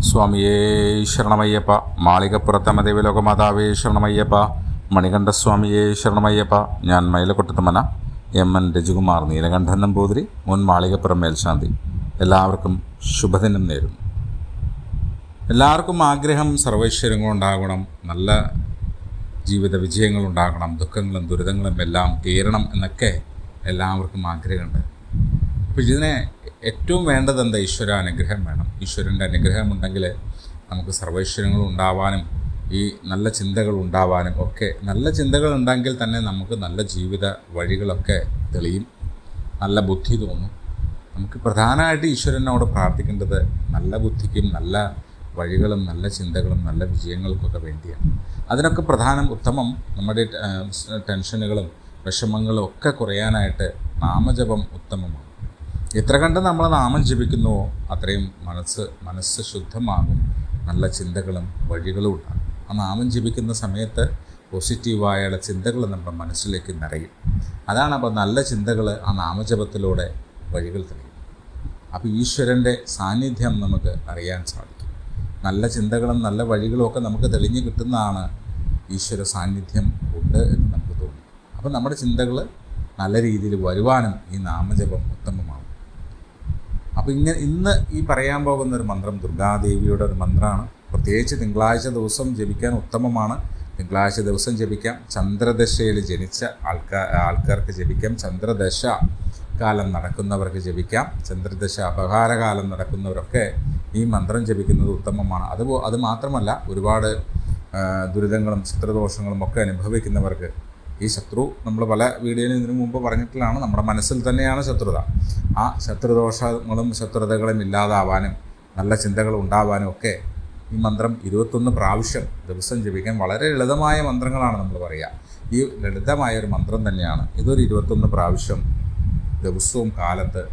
സ്വാമിയേ ശരണമയ്യപ്പ. മാളികപ്പുറത്തമദേവലോകമാതാവേ ശരണമയ്യപ്പ. മണികണ്ഠസ്വാമിയേ ശരണമയ്യപ്പ. ഞാൻ മൈലക്കൊട്ടത്തമ്മന എം.എൻ. രജികുമാർ നീലകണ്ഠൻ നമ്പൂതിരി, മുൻ മാളികപ്പുറം മേൽശാന്തി. എല്ലാവർക്കും ശുഭദിനം നേരുന്നു. എല്ലാവർക്കും ആഗ്രഹം സർവൈശ്വര്യങ്ങളുണ്ടാകണം, നല്ല ജീവിത വിജയങ്ങളുണ്ടാകണം, ദുഃഖങ്ങളും ദുരിതങ്ങളും എല്ലാം തീരണം എന്നൊക്കെ എല്ലാവർക്കും ആഗ്രഹമുണ്ട്. അപ്പോൾ ഇതിനെ ഏറ്റവും വേണ്ടത് എന്താ? ഈശ്വര അനുഗ്രഹം വേണം. ഈശ്വരൻ്റെ അനുഗ്രഹം ഉണ്ടെങ്കിൽ നമുക്ക് സർവൈശ്വര്യങ്ങൾ ഉണ്ടാവാനും ഈ നല്ല ചിന്തകൾ ഉണ്ടാവാനും ഒക്കെ. നല്ല ചിന്തകൾ ഉണ്ടെങ്കിൽ തന്നെ നമുക്ക് നല്ല ജീവിത വഴികളൊക്കെ തെളിയും, നല്ല ബുദ്ധി തോന്നും. നമുക്ക് പ്രധാനമായിട്ട് ഈശ്വരനോട് പ്രാർത്ഥിക്കേണ്ടത് നല്ല ബുദ്ധിക്കും നല്ല വഴികളും നല്ല ചിന്തകളും നല്ല വിജയങ്ങൾക്കൊക്കെ വേണ്ടിയാണ്. അതിനൊക്കെ പ്രധാനം ഉത്തമം നമ്മുടെ ടെൻഷനുകളും വിഷമങ്ങളും ഒക്കെ കുറയാനായിട്ട് നാമജപം ഉത്തമമാണ്. എത്ര കണ്ട് നമ്മൾ നാമം ജപിക്കുന്നുവോ അത്രയും മനസ്സ് ശുദ്ധമാകും, നല്ല ചിന്തകളും വഴികളും ഉണ്ടാകും. ആ നാമം ജപിക്കുന്ന സമയത്ത് പോസിറ്റീവായുള്ള ചിന്തകൾ നമ്മുടെ മനസ്സിലേക്ക് നിറയും. അതാണ് അപ്പോൾ നല്ല ചിന്തകൾ ആ നാമജപത്തിലൂടെ വഴികൾ തെളിയും. അപ്പോൾ ഈശ്വരൻ്റെ സാന്നിധ്യം നമുക്ക് അറിയാൻ സാധിക്കും. നല്ല ചിന്തകളും നല്ല വഴികളും ഒക്കെ നമുക്ക് തെളിഞ്ഞു കിട്ടുന്നതാണ് ഈശ്വര സാന്നിധ്യം ഉണ്ട് എന്ന് നമുക്ക് തോന്നും. അപ്പോൾ നമ്മുടെ ചിന്തകൾ നല്ല രീതിയിൽ വരുവാനും ഈ നാമജപം ഉത്തമമാകും. അപ്പോൾ ഇന്ന് ഈ പറയാൻ പോകുന്ന ഒരു മന്ത്രം ദുർഗാദേവിയുടെ ഒരു മന്ത്രമാണ്. പ്രത്യേകിച്ച് തിങ്കളാഴ്ച ദിവസം ജപിക്കാൻ ഉത്തമമാണ്. തിങ്കളാഴ്ച ദിവസം ജപിക്കാം. ചന്ദ്രദശയിൽ ജനിച്ച ആൾക്കാർക്ക് ജപിക്കാം. ചന്ദ്രദശ കാലം നടക്കുന്നവർക്ക് ജപിക്കാം. ചന്ദ്രദശ അപഹാരകാലം നടക്കുന്നവരൊക്കെ ഈ മന്ത്രം ജപിക്കുന്നത് ഉത്തമമാണ്. അത് മാത്രമല്ല, ഒരുപാട് ദുരിതങ്ങളും ശത്രുദോഷങ്ങളും ഒക്കെ അനുഭവിക്കുന്നവർക്ക് ഈ ശത്രു, നമ്മൾ പല വീഡിയോയിലും ഇതിനു മുമ്പ് പറഞ്ഞിട്ടുള്ളതാണ്, നമ്മുടെ മനസ്സിൽ തന്നെയാണ് ശത്രുത. ആ ശത്രുദോഷങ്ങളും ശത്രുതകളും ഇല്ലാതാവാനും നല്ല ചിന്തകൾ ഉണ്ടാവാനും ഒക്കെ ഈ മന്ത്രം 21 പ്രാവശ്യം ദിവസം ജപിക്കാൻ. വളരെ ലളിതമായ മന്ത്രങ്ങളാണ് നമ്മൾ പറയുക. ഈ ലളിതമായ ഒരു മന്ത്രം തന്നെയാണ്. ഇതൊരു 21 പ്രാവശ്യം ദിവസവും കാലത്ത്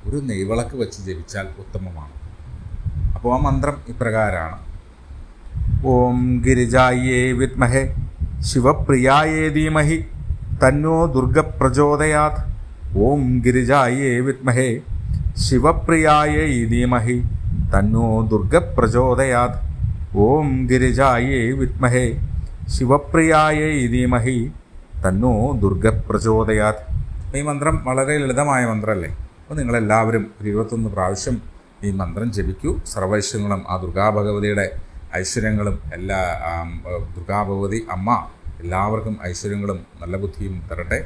ഒരു നെയ്വിളക്ക് വെച്ച് ജപിച്ചാൽ ഉത്തമമാണ്. അപ്പോൾ ആ മന്ത്രം ഇപ്രകാരമാണ്: ഓം ഗിരിജായേ വിദ്മഹേ ശിവപ്രിയായേ ധീമഹി തന്നോ ദുർഗ പ്രചോദയാത്. ഓം ഗിരിജായേ വിദ്മഹേ ശിവപ്രിയായേ ധീമഹി തന്നോ ദുർഗ പ്രചോദയാത്. ഓം ഗിരിജായേ വിദ്മഹേ ശിവപ്രിയായേ ധീമഹി തന്നോ ദുർഗ പ്രചോദയാത്. ഈ മന്ത്രം വളരെ ലളിതമായ മന്ത്രമല്ലേ? അപ്പോൾ നിങ്ങളെല്ലാവരും 21 പ്രാവശ്യം ഈ മന്ത്രം ജപിക്കൂ. സർവൈശ്വര്യങ്ങളും ആ ദുർഗാഭഗവതിയുടെ ഐശ്വര്യങ്ങളും എല്ലാ ദുർഗാഭഗവതി അമ്മ എല്ലാവർക്കും ഐശ്വര്യങ്ങളും നല്ല ബുദ്ധിയും തരട്ടെ.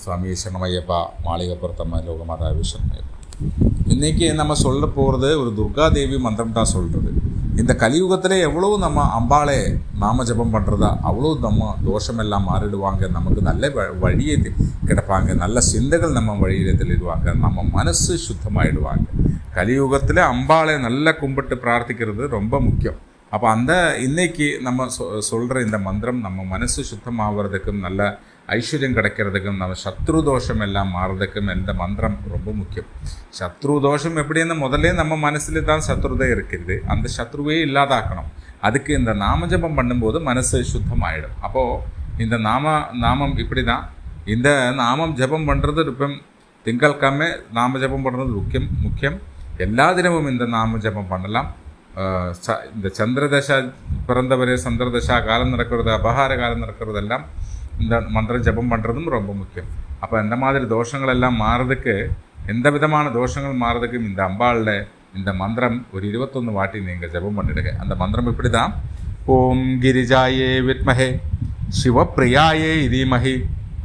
சுவாமி சரணமையப்பா. மாளிகப்புறத்தம்மா லோகமாதாவி சரணமையப்பா. இன்றைக்கி நம்ம சொல்ல போகிறது ஒரு துர்காதேவி மந்திரம் தான் சொல்கிறது. இந்த கலியுகத்தில் எவ்வளோ நம்ம அம்பாளே நாம ஜபம் பண்ணுறதா அவ்வளோ நம்ம தோஷமெல்லாம் மாறிடுவாங்க. நமக்கு நல்ல வழியை கிடப்பாங்க, நல்ல சிந்தைகள் நம்ம வழியில் தெளிடுவாங்க, நம்ம மனசு சுத்தமாகிடுவாங்க. கலியுகத்தில் அம்பாளை நல்லா கும்பிட்டு பிரார்த்திக்கிறது ரொம்ப முக்கியம். அப்போ இன்னைக்கு நம்ம சொல்கிற இந்த மந்திரம் நம்ம மனசு சுத்தமாகிறதுக்கும் நல்ல ஐஸ்வர்யம் கிடைக்கிறதுக்கும் நம்ம சத்ருதோஷம் எல்லாம் மாறுறதுக்கும் இந்த மந்திரம் ரொம்ப முக்கியம். சத்ருதோஷம் எப்படின்னு முதல்ல நம்ம மனசில் தான் சத்ருதை இருக்கிறது. அந்த சத்ருவே இல்லாதாக்கணும். அதுக்கு இந்த நாமஜபம் பண்ணும்போது மனசு சுத்தமாயிடும். அப்போது இந்த நாமம் இப்படி தான். இந்த நாமம் ஜபம் பண்ணுறது இப்போ திங்கட்கிழமை நாமஜபம் பண்ணுறது முக்கியம். எல்லா தினமும் இந்த நாமஜபம் பண்ணலாம். இந்த சந்திரதச பிறந்தவரே சந்திரதசா காலம் நடக்கிறது, அபகார காலம் நடக்கிறதெல்லாம் இந்த மந்திரம் ஜபம் பண்ணுறதும் ரொம்ப முக்கியம். அப்போ இந்த மாதிரி தோஷங்களெல்லாம் மாறுறதுக்கு, எந்த விதமான தோஷங்கள் மாறுறதுக்கும் இந்த அம்பாளில் இந்த மந்திரம் ஒரு 21 வாட்டி நீங்கள் ஜபம் பண்ணிடுங்க. அந்த மந்திரம் இப்படி தான்: ஓம் கிரிஜாயே வித்மஹே சிவப்பிரியாயே தீமஹி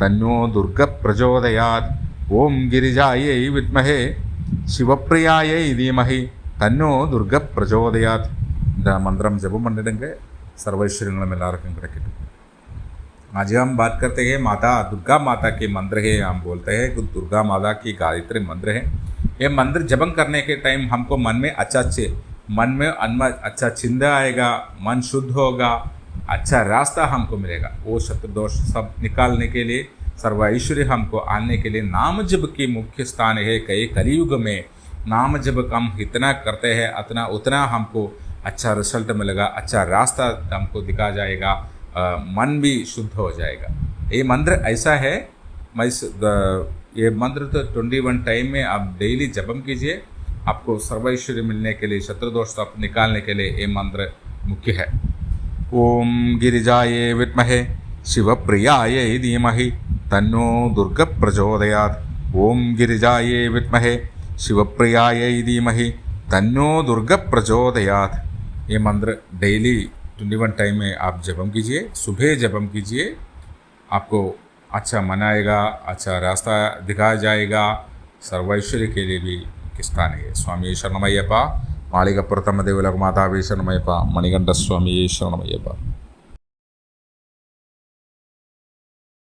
தன்னோ துர்க பிரச்சோதயாத். ஓம் கிரிஜாயே வித்மஹே சிவப்பிரியாயே தீமஹி தன்னோ துர்க பிரச்சோதயாத். இந்த மந்திரம் ஜபம் பண்ணிடுங்க. सर्वैश्वर्यங்களும் எல்லாருக்கும் கிடைக்கட்டும். आज हम बात करते हैं माता दुर्गा माता के मंत्र है. हम बोलते हैं कि दुर्गा माता की गायत्री मंत्र है. ये मंत्र जपम करने के टाइम हमको मन में अच्छा चिंता आएगा, मन शुद्ध होगा, अच्छा रास्ता हमको मिलेगा. वो शत्रुदोष सब निकालने के लिए, सर्व ऐश्वर्य हमको आने के लिए नाम जप की मुख्य स्थान है. कई कलियुग में नाम जब हम इतना करते हैं उतना हमको अच्छा रिजल्ट मिलेगा, अच्छा रास्ता हमको दिखा जाएगा, मन भी शुद्ध हो जाएगा. ये मंत्र ऐसा है, ये मंत्र तो 21 टाइम में आप डेली जपम कीजिए. आपको सर्वैश्वर्य मिलने के लिए, शत्रु दोष निकालने के लिए ये मंत्र मुख्य है। ओम गिरिजाये विद्महे शिवप्रियायै धीमहि तन्नो दुर्ग प्रचोदयात्। ओम गिरिजाये विद्महे शिवप्रियायै धीमहि तन्नो दुर्ग प्रचोदयात्। ये मंत्र डेली 21 टाइम में आप जपम कीजिए, सुबह जपम कीजिए, आपको अच्छा मनाएगा, अच्छा रास्ता दिखाया जाएगा, सर्वैश्वर्य के लिए भी किस्तान है। स्वामी शरणमय्यप्पा, मालिकपुरतम देवलोक मातावे शरणमय्यप्पा, मणिकंठ स्वामी शरणमय्यप्पा।